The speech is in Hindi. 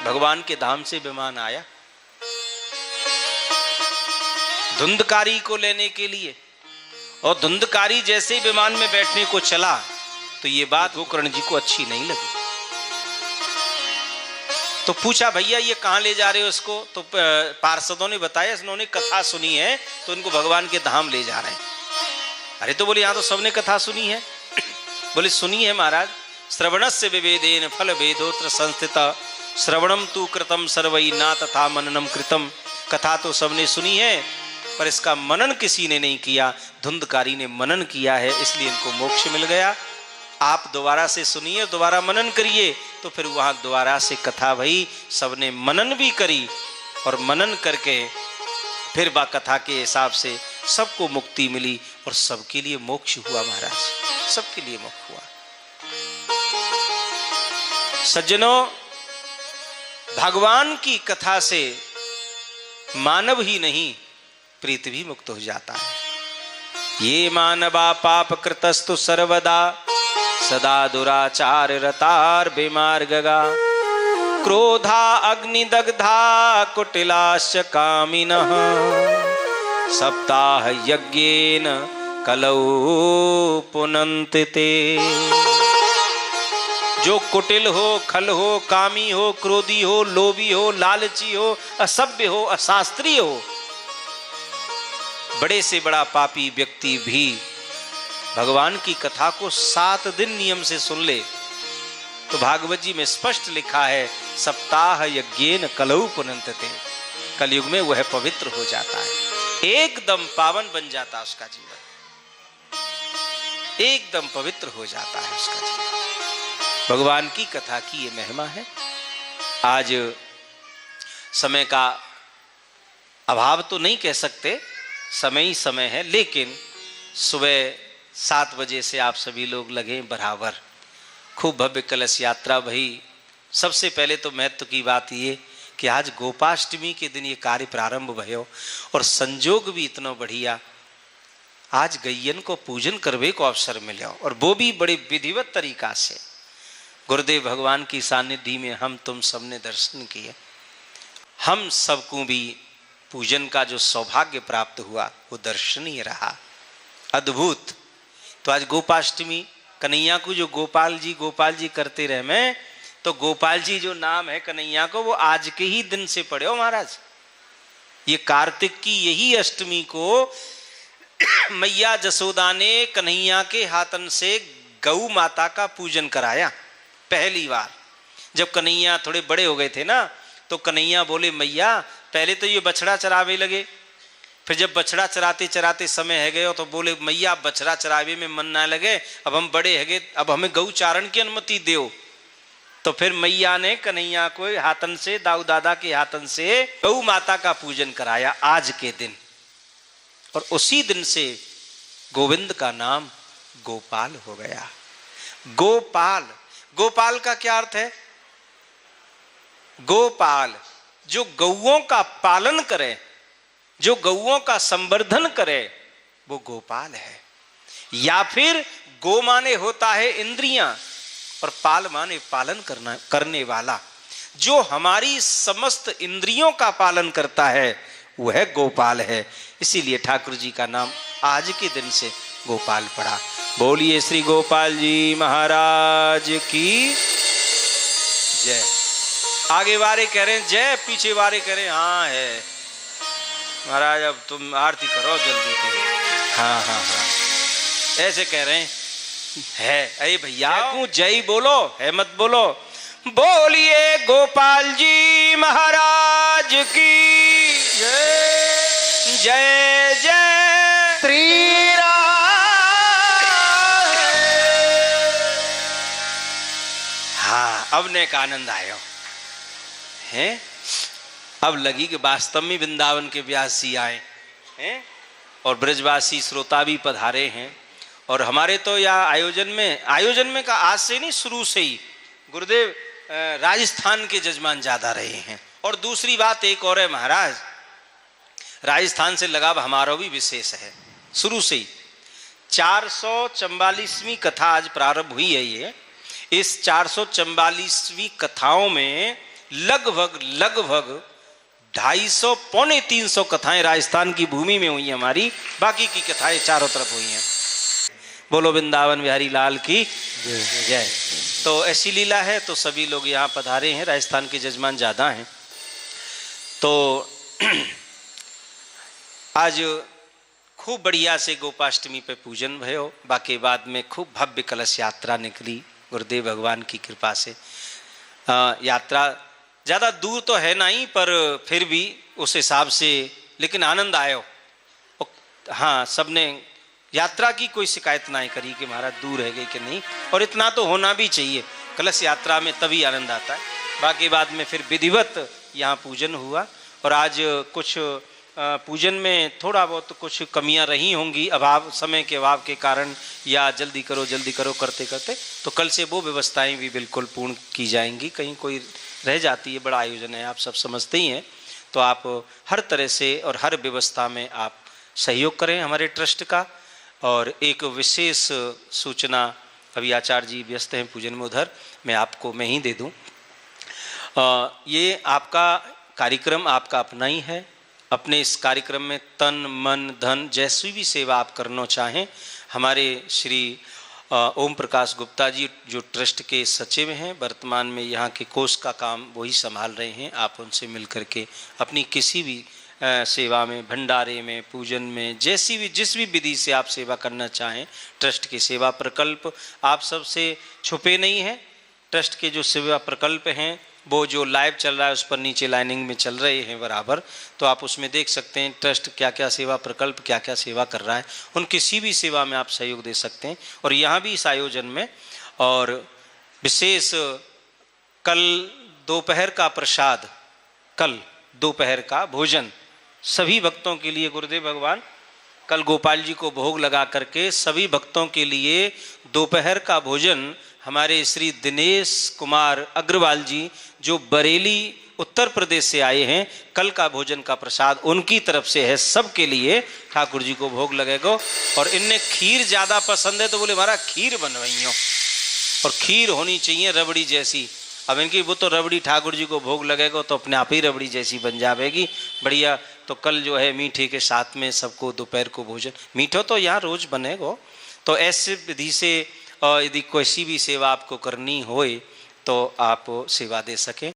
भगवान के धाम से विमान आया धुंधकारी को लेने के लिए, और धुंधकारी जैसे ही विमान में बैठने को चला तो ये बात गोकर्ण जी को अच्छी नहीं लगी। तो पूछा भैया ये कहां ले जा रहे हो इसको? तो पार्षदों ने बताया इन्होंने कथा सुनी है तो इनको भगवान के धाम ले जा रहे हैं। अरे तो बोले यहां तो सबने कथा सुनी है। बोले सुनी है महाराज, श्रवणस्य विवेदेन फल भेदोत्र संस्थिता श्रवणम तु कृतम सर्वई ना तथा मननम कृतम। कथा तो सबने सुनी है पर इसका मनन किसी ने नहीं किया, धुंधकारी ने मनन किया है इसलिए इनको मोक्ष मिल गया। आप दोबारा से सुनिए, दोबारा मनन करिए। तो फिर वहां दोबारा से कथा भई, सबने मनन भी करी और मनन करके फिर बा कथा के हिसाब से सबको मुक्ति मिली और सबके लिए मोक्ष हुआ महाराज, सबके लिए मोक्ष हुआ। सज्जनों, भगवान की कथा से मानव ही नहीं प्रेत भी मुक्त हो जाता है। ये मानवा पाप कृतस्तु सर्वदा सदा दुराचार रतार बेमार्गगा क्रोधा अग्निदग्धा कुटिलाश्च कामिनः सप्ताह यज्ञेन कलौ पुनन्ति ते। जो कुटिल हो, खल हो, कामी हो, क्रोधी हो, लोभी हो, लालची हो, असभ्य हो, अशास्त्रीय हो, बड़े से बड़ा पापी व्यक्ति भी भगवान की कथा को 7 दिन नियम से सुन ले तो भागवत जी में स्पष्ट लिखा है सप्ताह यज्ञेन कलौ पुनन्ति। कलयुग में वह पवित्र हो जाता है, एकदम पावन बन जाता है उसका जीवन, एकदम पवित्र हो जाता है उसका जीवन। भगवान की कथा की ये महिमा है। आज समय का अभाव तो नहीं कह सकते, समय ही समय है, लेकिन सुबह 7 बजे से आप सभी लोग लगे बराबर, खूब भव्य कलश यात्रा भई। सबसे पहले तो महत्व की बात ये कि आज गोपाष्टमी के दिन ये कार्य प्रारंभ भयो और संजोग भी इतना बढ़िया, आज गैयन को पूजन करवे को अवसर मिले और वो भी बड़े विधिवत तरीका से। गुरुदेव भगवान की सानिध्य में हम तुम सबने दर्शन किए, हम सबको भी पूजन का जो सौभाग्य प्राप्त हुआ वो दर्शनीय रहा, अद्भुत। तो आज गोपाष्टमी, कन्हैया को जो गोपाल जी करते रहे मैं, तो गोपाल जी जो नाम है कन्हैया को वो आज के ही दिन से पढ़े हो महाराज। ये कार्तिक की यही अष्टमी को मैया जसोदा ने कन्हैया के हाथन से गौ माता का पूजन कराया पहली बार। जब कन्हैया थोड़े बड़े हो गए थे ना, तो कन्हैया बोले मैया पहले तो ये बछड़ा चरावे लगे, फिर जब बछड़ा चराते चराते समय है गए तो बोले मैया बछड़ा चरावे में मन ना लगे, अब हम बड़े है गए, अब हमें गौ चारण की अनुमति दो। तो फिर मैया ने कन्हैया को हाथन से, दाऊ दादा के हाथन से गौ माता का पूजन कराया आज के दिन, और उसी दिन से गोविंद का नाम गोपाल हो गया। गोपाल, गोपाल का क्या अर्थ है? गोपाल जो गौओं का पालन करे, जो गौओं का संवर्धन करे, वो गोपाल है। या फिर गो माने होता है इंद्रियां और पाल माने पालन करने वाला। जो हमारी समस्त इंद्रियों का पालन करता है वह गोपाल है। इसीलिए ठाकुर जी का नाम आज के दिन से गोपाल पड़ा। बोलिए श्री गोपाल जी महाराज की जय। आगे वाले कह रहे हैं जय, पीछे वाले कह रहे हैं हाँ है महाराज, अब तुम आरती करो जल्दी से। हाँ हाँ हाँ ऐसे कह रहे हैं है। अरे भैया क्यों जय बोलो, है मत बोलो। बोलिए गोपाल जी महाराज की जय। जय जय श्री राम। हाँ अब ने का आनंद आयो है। अब लगी कि वास्तव में वृंदावन के व्यास जी आए हैं और ब्रजवासी श्रोता भी पधारे हैं। और हमारे तो यहाँ आयोजन में का आज से नहीं, शुरू से ही गुरुदेव राजस्थान के जजमान ज्यादा रहे हैं। और दूसरी बात एक और है महाराज, राजस्थान से लगाव हमारा भी विशेष है शुरू से ही। 444वीं कथा आज प्रारंभ हुई है। ये इस 444वीं कथाओं में लगभग लगभग 250 पौने 300 कथाएं राजस्थान की भूमि में हुई हैं हमारी, बाकी की कथाएं चारों तरफ हुई हैं। बोलो वृंदावन बिहारी लाल की जय। तो ऐसी लीला है, तो सभी लोग यहाँ पधारे हैं, राजस्थान के जजमान ज़्यादा हैं। तो आज खूब बढ़िया से गोपाष्टमी पे पूजन भयो, बाकी बाद में खूब भव्य कलश यात्रा निकली गुरुदेव भगवान की कृपा से। यात्रा ज़्यादा दूर तो है नहीं, पर फिर भी उस हिसाब से लेकिन आनंद आयो। हाँ, सबने यात्रा की कोई शिकायत नहीं करी कि महाराज दूर है गई कि नहीं, और इतना तो होना भी चाहिए, कलश यात्रा में तभी आनंद आता है। बाकी बाद में फिर विधिवत यहाँ पूजन हुआ, और आज कुछ पूजन में थोड़ा बहुत कुछ कमियां रही होंगी, अभाव, समय के अभाव के कारण, या जल्दी करो करते करते, तो कल से वो व्यवस्थाएं भी बिल्कुल पूर्ण की जाएंगी। कहीं कोई रह जाती है, बड़ा आयोजन है, आप सब समझते ही हैं। तो आप हर तरह से और हर व्यवस्था में आप सहयोग करें हमारे ट्रस्ट का। और एक विशेष सूचना, अभी आचार्य जी व्यस्त हैं पूजन में, उधर मैं ही दे दूं। ये आपका कार्यक्रम आपका अपना ही है। अपने इस कार्यक्रम में तन मन धन जैसी भी सेवा आप करना चाहें, हमारे श्री ओम प्रकाश गुप्ता जी जो ट्रस्ट के सचिव हैं, वर्तमान में यहाँ के कोष का काम वही संभाल रहे हैं, आप उनसे मिल करके अपनी किसी भी सेवा में, भंडारे में, पूजन में, जिस भी विधि से आप सेवा करना चाहें, ट्रस्ट के सेवा प्रकल्प आप सबसे छुपे नहीं हैं। ट्रस्ट के जो सेवा प्रकल्प हैं वो जो लाइव चल रहा है उस पर नीचे लाइनिंग में चल रहे हैं बराबर, तो आप उसमें देख सकते हैं ट्रस्ट क्या क्या सेवा प्रकल्प क्या क्या सेवा कर रहा है, उन किसी भी सेवा में आप सहयोग दे सकते हैं। और यहाँ भी इस आयोजन में, और विशेष कल दोपहर का प्रसाद, कल दोपहर का भोजन सभी भक्तों के लिए गुरुदेव भगवान कल गोपाल जी को भोग लगा करके सभी भक्तों के लिए दोपहर का भोजन हमारे श्री दिनेश कुमार अग्रवाल जी जो बरेली उत्तर प्रदेश से आए हैं, कल का भोजन का प्रसाद उनकी तरफ से है, सबके लिए ठाकुर जी को भोग लगेगा। और इनने खीर ज़्यादा पसंद है तो बोले हमारा खीर बनवाई हो, और खीर होनी चाहिए रबड़ी जैसी। अब इनकी वो तो रबड़ी ठाकुर जी को भोग लगेगा तो अपने आप ही रबड़ी जैसी बन जाएगी बढ़िया। तो कल जो है मीठे के साथ में सबको दोपहर को भोजन, मीठो तो यहाँ रोज बनेगा। तो ऐसे विधि से यदि कोई भी सेवा आपको करनी होए तो आप सेवा दे सकें।